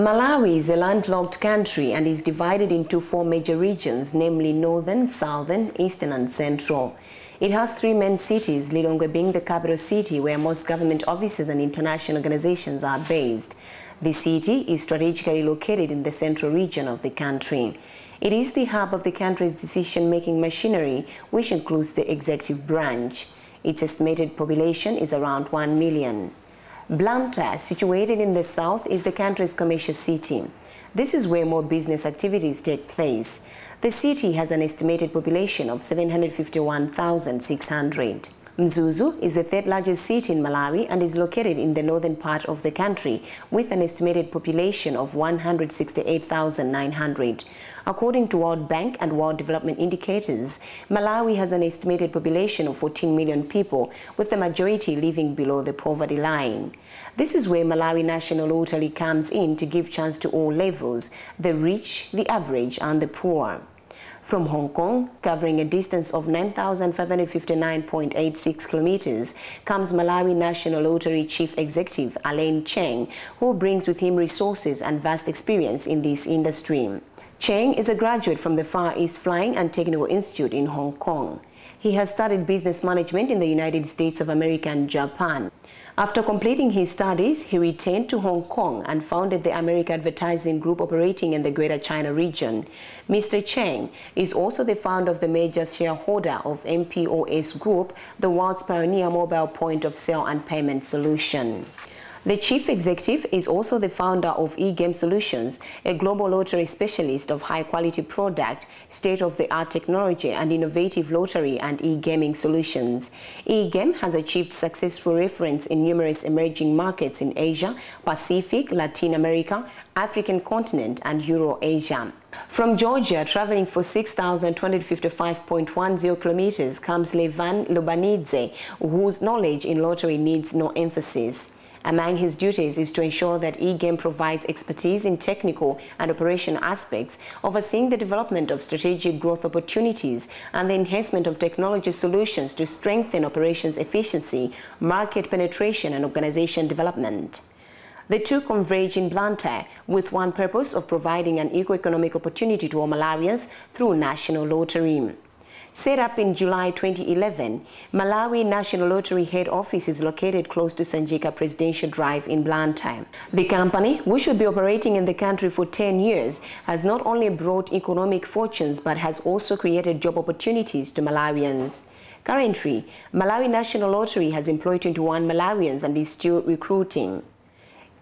Malawi is a landlocked country and is divided into four major regions, namely Northern, Southern, Eastern and Central. It has three main cities, Lilongwe being the capital city where most government offices and international organizations are based. The city is strategically located in the central region of the country. It is the hub of the country's decision-making machinery, which includes the executive branch. Its estimated population is around 1 million. Blantyre, situated in the south, is the country's commercial city. This is where more business activities take place. The city has an estimated population of 751,600. Mzuzu is the third largest city in Malawi and is located in the northern part of the country with an estimated population of 168,900. According to World Bank and World Development Indicators, Malawi has an estimated population of 14 million people, with the majority living below the poverty line. This is where Malawi National Lottery comes in to give chance to all levels, the rich, the average and the poor. From Hong Kong, covering a distance of 9,559.86 kilometers, comes Malawi National Lottery Chief Executive Alain Cheng, who brings with him resources and vast experience in this industry. Cheng is a graduate from the Far East Flying and Technical Institute in Hong Kong. He has studied business management in the United States of America and Japan. After completing his studies, he returned to Hong Kong and founded the America Advertising Group operating in the Greater China region. Mr. Cheng is also the founder of the major shareholder of MPOS Group, the world's pioneer mobile point-of-sale and payment solution. The chief executive is also the founder of eGame Solutions, a global lottery specialist of high-quality product, state-of-the-art technology and innovative lottery and e-gaming solutions. eGame has achieved successful reference in numerous emerging markets in Asia, Pacific, Latin America, African continent and Euro-Asia. From Georgia, traveling for 6,255.10 kilometers, comes Levan Lobanidze, whose knowledge in lottery needs no emphasis. Among his duties is to ensure that eGame provides expertise in technical and operational aspects, overseeing the development of strategic growth opportunities and the enhancement of technology solutions to strengthen operations efficiency, market penetration and organization development. The two converge in Blantyre with one purpose of providing an equal economic opportunity to all Malawians through National Lottery. Set up in July 2011, Malawi National Lottery head office is located close to Sanjika Presidential Drive in Blantyre. The company, which will be operating in the country for 10 years, has not only brought economic fortunes but has also created job opportunities to Malawians. Currently, Malawi National Lottery has employed 21 Malawians and is still recruiting.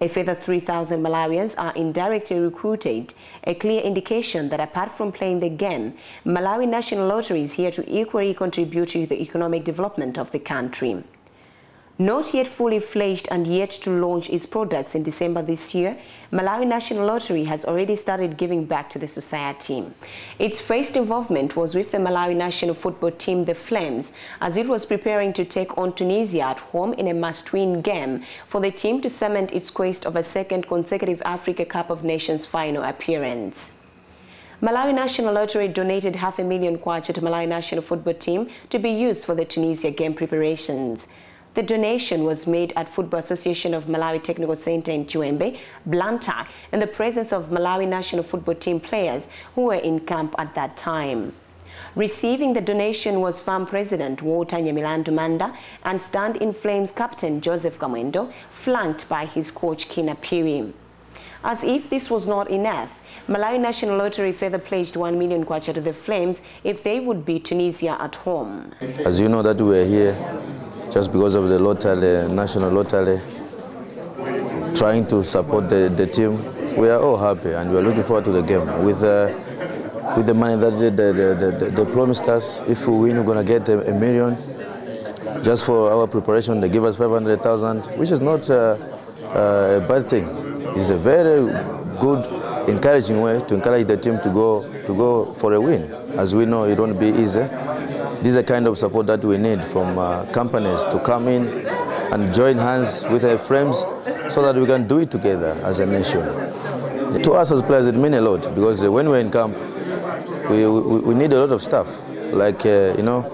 A further 3,000 Malawians are indirectly recruited, a clear indication that apart from playing the game, Malawi National Lottery is here to equally contribute to the economic development of the country. Not yet fully fledged and yet to launch its products in December this year, Malawi National Lottery has already started giving back to the society. Its first involvement was with the Malawi national football team, the Flames, as it was preparing to take on Tunisia at home in a must-win game for the team to cement its quest of a second consecutive Africa Cup of Nations final appearance. Malawi National Lottery donated $500,000 kwacha to Malawi national football team to be used for the Tunisia game preparations. The donation was made at Football Association of Malawi Technical Center in Chiwembe, Blantyre, in the presence of Malawi national football team players who were in camp at that time. Receiving the donation was FAM President Walter Nyamilandu Manda and Stand-in Flames captain Joseph Kamwendo, flanked by his coach Kina Piri. As if this was not enough, Malawi National Lottery further pledged 1 million kwacha to the Flames if they would beat Tunisia at home. As you know that we are here just because of the lottery, National Lottery, trying to support the team. We are all happy and we are looking forward to the game. With the money that they promised us, if we win, we're going to get $1 million. Just for our preparation, they give us 500,000, which is not a bad thing. It's a very good, encouraging way to encourage the team to go for a win. As we know, it won't be easy. This is the kind of support that we need from companies to come in and join hands with our friends so that we can do it together as a nation. To us as players, it means a lot because when we're in camp, we need a lot of stuff. Like, you know,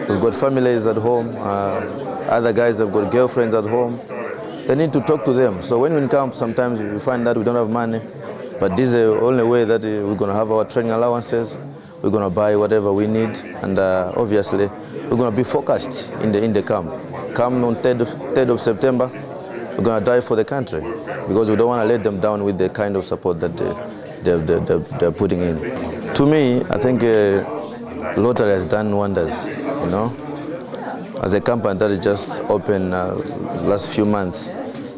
we've got families at home, other guys have got girlfriends at home. They need to talk to them. So when we come, sometimes we find that we don't have money. But this is the only way that we're going to have our training allowances. We're going to buy whatever we need, and obviously we're going to be focused in the camp. Come on 3rd of September, we're going to die for the country because we don't want to let them down with the kind of support that they're putting in. To me, I think lottery has done wonders, you know. As a company that is just open last few months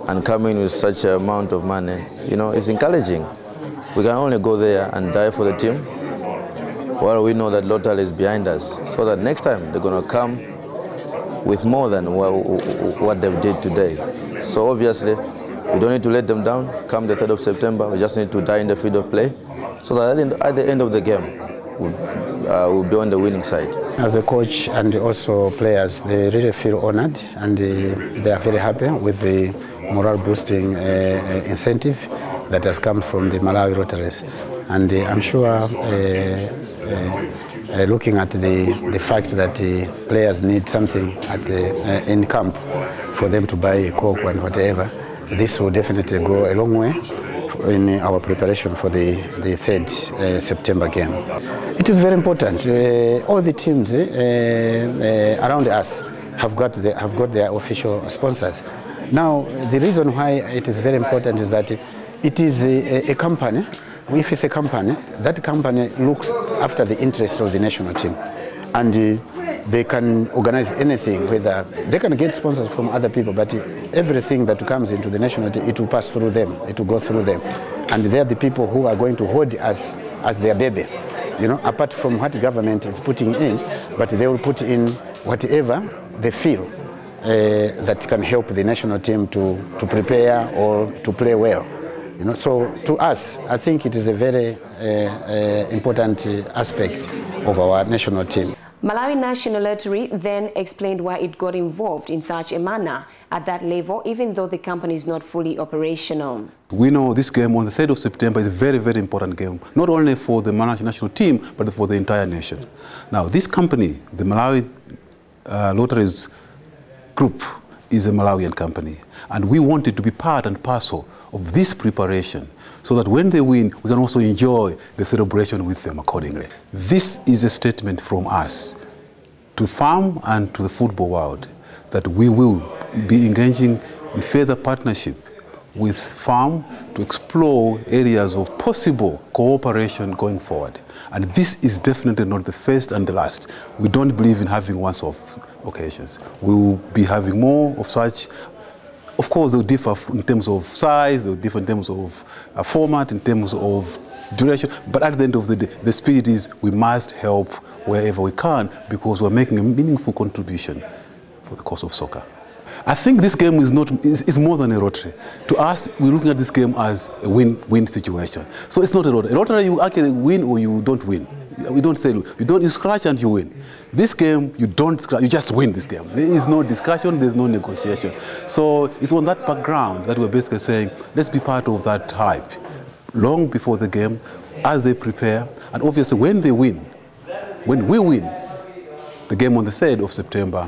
and coming with such an amount of money, you know, it's encouraging. We can only go there and die for the team. Well, we know that lottery is behind us, so that next time they're going to come with more than what they did today. So obviously, we don't need to let them down. Come the 3rd of September, we just need to die in the field of play, so that at the end of the game, we'll be on the winning side. As a coach and also players, they really feel honored, and they are very happy with the morale boosting incentive that has come from the Malawi Rotaries. And I'm sure looking at the fact that players need something in camp for them to buy a Coke and whatever, this will definitely go a long way in our preparation for the 3rd September game. It is very important. All the teams around us have got their official sponsors. Now, the reason why it is very important is that it is a company. If it's a company, that company looks after the interest of the national team, and they can organize anything. Whether they can get sponsors from other people, but everything that comes into the national team, it will pass through them. It will go through them, and they are the people who are going to hold us as their baby. You know, apart from what government is putting in, but they will put in whatever they feel that can help the national team to prepare or to play well. You know, so to us, I think it is a very important aspect of our national team. Malawi National Lottery then explained why it got involved in such a manner at that level, even though the company is not fully operational. We know this game on the 3rd of September is a very, very important game, not only for the Malawi national team, but for the entire nation. Now, this company, the Malawi Lotteries Group, is a Malawian company, and we wanted to be part and parcel of this preparation, so that when they win, we can also enjoy the celebration with them accordingly. This is a statement from us to FARM and to the football world that we will be engaging in further partnership with FARM to explore areas of possible cooperation going forward. And this is definitely not the first and the last. We don't believe in having once-off occasions. We will be having more of such. Of course, they'll differ in terms of size, they'll differ in terms of format, in terms of duration, but at the end of the day, the spirit is we must help wherever we can because we're making a meaningful contribution for the cause of soccer. I think this game is more than a lottery. To us, we're looking at this game as a win-win situation. So it's not a lottery. A lottery, you actually win or you don't win. We don't say, you scratch and you win. This game, you don't scratch, you just win this game. There is no discussion, there's no negotiation. So it's on that background that we're basically saying, let's be part of that hype. Long before the game, as they prepare, and obviously when they win, when we win the game on the 3rd of September,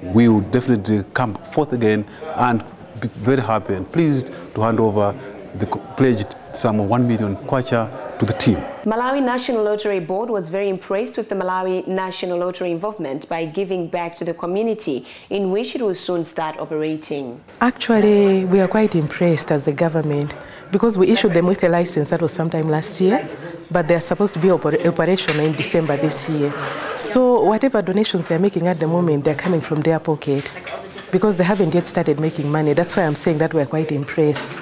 we will definitely come forth again and be very happy and pleased to hand over the pledged sum of 1 million kwacha to the team. Malawi National Lottery Board was very impressed with the Malawi National Lottery involvement by giving back to the community, in which it will soon start operating. Actually, we are quite impressed as the government because we issued them with a license that was sometime last year, but they are supposed to be operational in December this year. So whatever donations they are making at the moment, they are coming from their pocket because they haven't yet started making money. That's why I'm saying that we're quite impressed.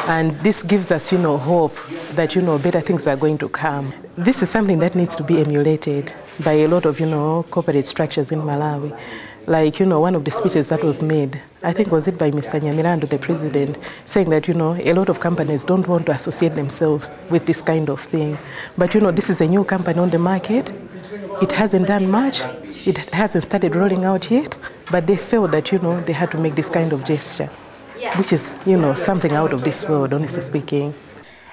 And this gives us, hope that, better things are going to come. This is something that needs to be emulated by a lot of, corporate structures in Malawi. Like, one of the speeches that was made, I think was it by Mr. Nyamilandu, the president, saying that, a lot of companies don't want to associate themselves with this kind of thing. But, this is a new company on the market. It hasn't done much. It hasn't started rolling out yet. But they felt that, they had to make this kind of gesture, which is, something out of this world, honestly speaking.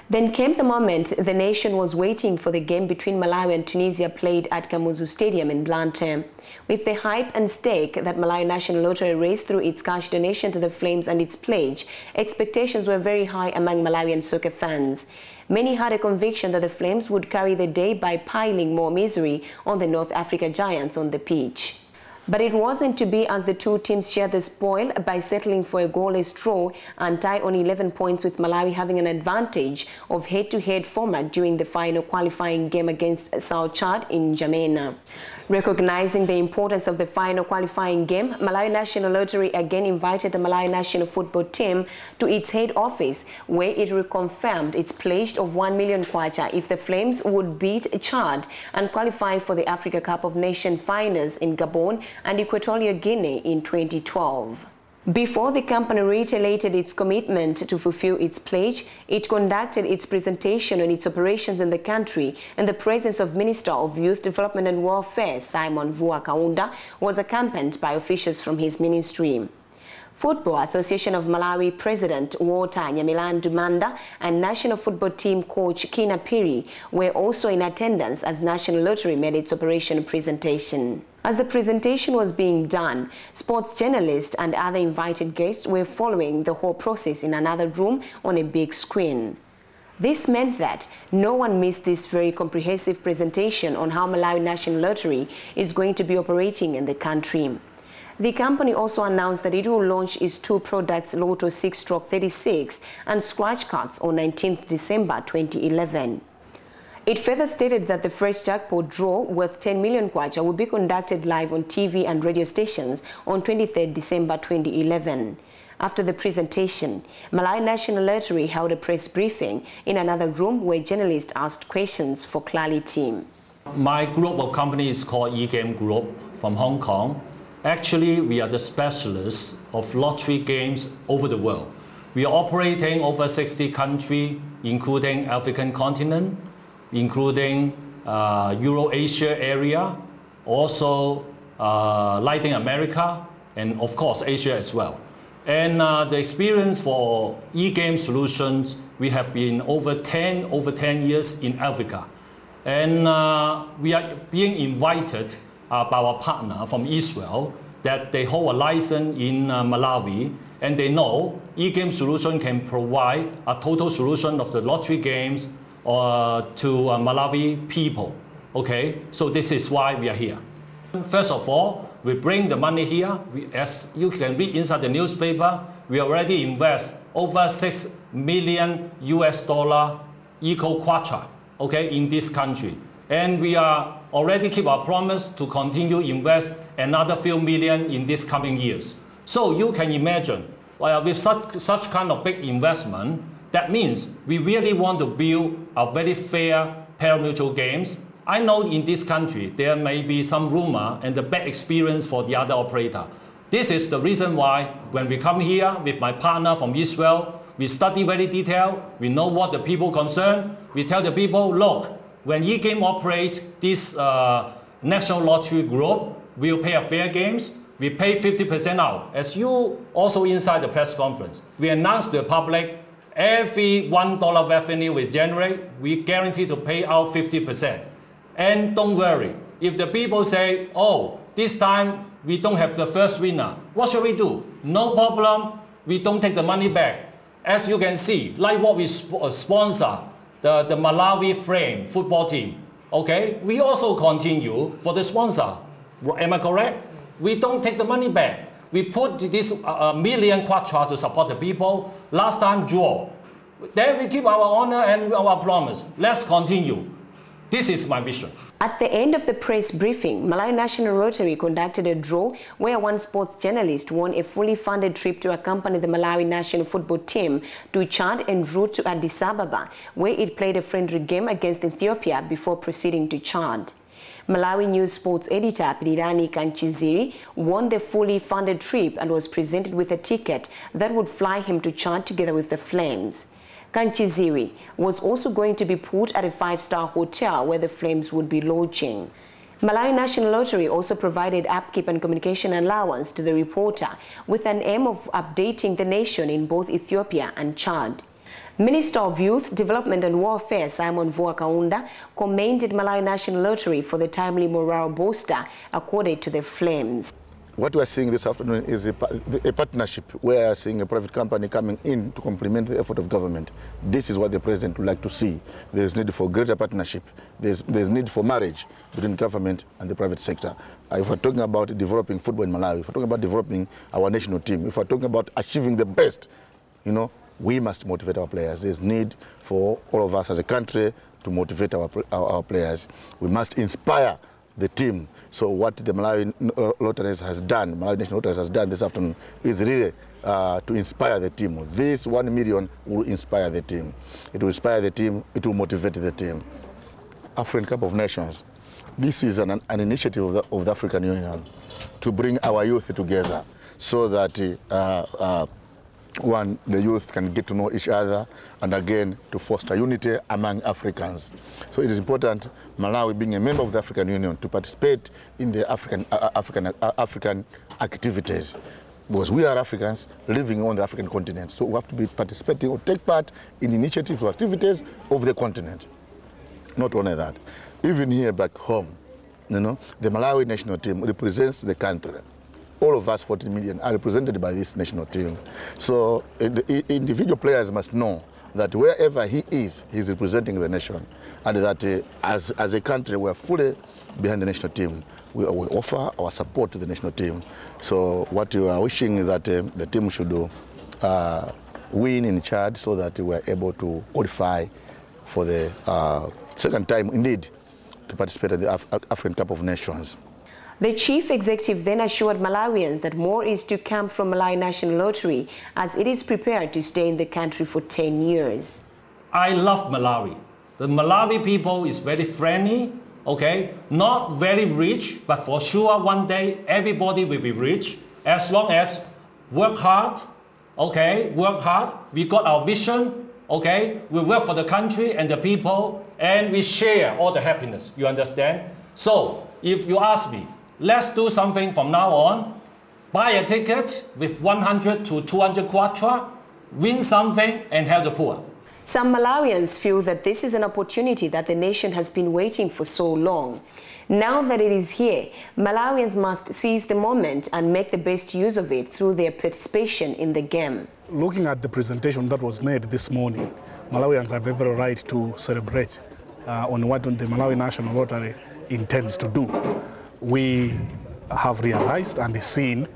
Then came the moment the nation was waiting for the game between Malawi and Tunisia played at Kamuzu Stadium in Blantyre. With the hype and stake that Malawi National Lottery raised through its cash donation to the Flames and its pledge, expectations were very high among Malawian soccer fans. Many had a conviction that the Flames would carry the day by piling more misery on the North Africa Giants on the pitch. But it wasn't to be, as the two teams shared the spoil by settling for a goalless draw and tie on 11 points, with Malawi having an advantage of head-to-head format during the final qualifying game against South Chad in N'Djamena. Recognizing the importance of the final qualifying game, Malawi National Lottery again invited the Malawi national football team to its head office, where it reconfirmed its pledge of 1 million kwacha if the Flames would beat Chad and qualify for the Africa Cup of Nations finals in Gabon and Equatorial Guinea in 2012. Before the company reiterated its commitment to fulfill its pledge, it conducted its presentation on its operations in the country in the presence of Minister of Youth Development and Welfare, Simon Mvua Kaunda, who was accompanied by officials from his ministry. Football Association of Malawi President Walter Nyamilandu Manda and National Football Team coach Kina Piri were also in attendance as National Lottery made its operation presentation. As the presentation was being done, sports journalists and other invited guests were following the whole process in another room on a big screen. This meant that no one missed this very comprehensive presentation on how Malawi National Lottery is going to be operating in the country. The company also announced that it will launch its two products, Lotto 6/36 and Scratch Cards, on 19th December 2011. It further stated that the first jackpot draw worth 10 million kwacha will be conducted live on TV and radio stations on 23rd December 2011. After the presentation, Malawi National Lottery held a press briefing in another room where journalists asked questions for clarity. My group of companies is called eGame Group from Hong Kong. Actually, we are the specialists of lottery games over the world. We are operating over 60 countries, including African continent, including Euro-Asia area, also Latin America, and of course Asia as well. And the experience for e-game solutions, we have been over 10 years in Africa. And we are being invited by our partner from Israel that they hold a license in Malawi, and they know e-game solution can provide a total solution of the lottery games to Malawi people. Okay, so this is why we are here. First of all, we bring the money here. As you can read inside the newspaper, we already invest over $6 million eco kwacha, okay, in this country. And we are already keep our promise to continue invest another few million in this coming years. So you can imagine, with such kind of big investment, that means we really want to build a very fair pari-mutuel games. I know in this country there may be some rumor and the bad experience for the other operator. This is the reason why when we come here with my partner from Israel, we study very detailed, we know what the people concerned, we tell the people, look, when eGame operate this national lottery group, we'll pay a fair games, we pay 50% out. As you also inside the press conference, we announced to the public, every $1 revenue we generate, we guarantee to pay out 50%. And don't worry, if the people say, oh, this time we don't have the first winner, what shall we do? No problem, we don't take the money back. As you can see, like what we sponsor, the Malawi Flame football team, okay? We also continue for the sponsor, am I correct? We don't take the money back. We put this million kwacha to support the people. Last time, draw. Then we keep our honor and our promise. Let's continue. This is my vision. At the end of the press briefing, Malawi National Lottery conducted a draw where one sports journalist won a fully funded trip to accompany the Malawi national football team to Chad en route to Addis Ababa, where it played a friendly game against Ethiopia before proceeding to Chad. Malawi News sports editor Pirirani Kanchiziri won the fully funded trip and was presented with a ticket that would fly him to Chad together with the Flames. Kanchiziri was also going to be put at a 5-star hotel where the Flames would be lodging. Malawi National Lottery also provided upkeep and communication allowance to the reporter with an aim of updating the nation in both Ethiopia and Chad. Minister of Youth, Development and Welfare Simon Mvua Kaunda commended Malawi National Lottery for the timely morale booster accorded to the Flames. what we are seeing this afternoon is a partnership where we are seeing a private company coming in to complement the effort of government. This is what the president would like to see. There's need for greater partnership. There's need for marriage between government and the private sector. If we're talking about developing football in Malawi, if we're talking about developing our national team, if we're talking about achieving the best, you know, we must motivate our players. There's need for all of us as a country to motivate our players. We must inspire the team. So what the Malawi Lotteries has done, Malawi National Lotteries has done this afternoon is really to inspire the team. This 1 million will inspire the team. It will inspire the team, it will motivate the team. African Cup of Nations, this is an initiative of the African Union to bring our youth together so that one, the youth can get to know each other, and again, to foster unity among Africans. So it is important, Malawi being a member of the African Union, to participate in the African activities. Because we are Africans living on the African continent. So we have to be participating or take part in initiatives or activities of the continent. Not only that, even here back home, you know, the Malawi national team represents the country. All of us, 14 million, are represented by this national team. So the individual players must know that wherever he is, he's representing the nation. And that as a country, we're fully behind the national team. We offer our support to the national team. So what we are wishing is that the team should win in Chad so that we're able to qualify for the second time, indeed, to participate in the African Cup of Nations. The chief executive then assured Malawians that more is to come from Malawi National Lottery as it is prepared to stay in the country for 10 years. I love Malawi. The Malawi people is very friendly, okay? Not very rich, but for sure one day everybody will be rich as long as work hard, okay? Work hard. We got our vision, okay? We work for the country and the people, and we share all the happiness, you understand? So, if you ask me, let's do something from now on. Buy a ticket with 100 to 200 kwacha, win something, and help the poor. Some Malawians feel that this is an opportunity that the nation has been waiting for so long. Now that it is here, Malawians must seize the moment and make the best use of it through their participation in the game. Looking at the presentation that was made this morning, Malawians have every right to celebrate on what the Malawi National Lottery intends to do. We have realized and seen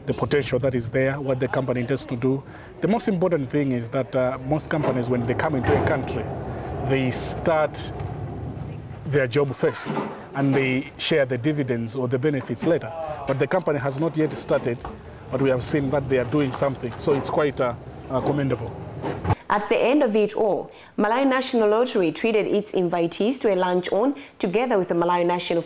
the potential that is there, what the company intends to do. The most important thing is that most companies, when they come into a country, they start their job first and they share the dividends or the benefits later. But the company has not yet started, but we have seen that they are doing something. So it's quite commendable. At the end of it all, Malawi National Lottery treated its invitees to a lunch-on together with the Malawi National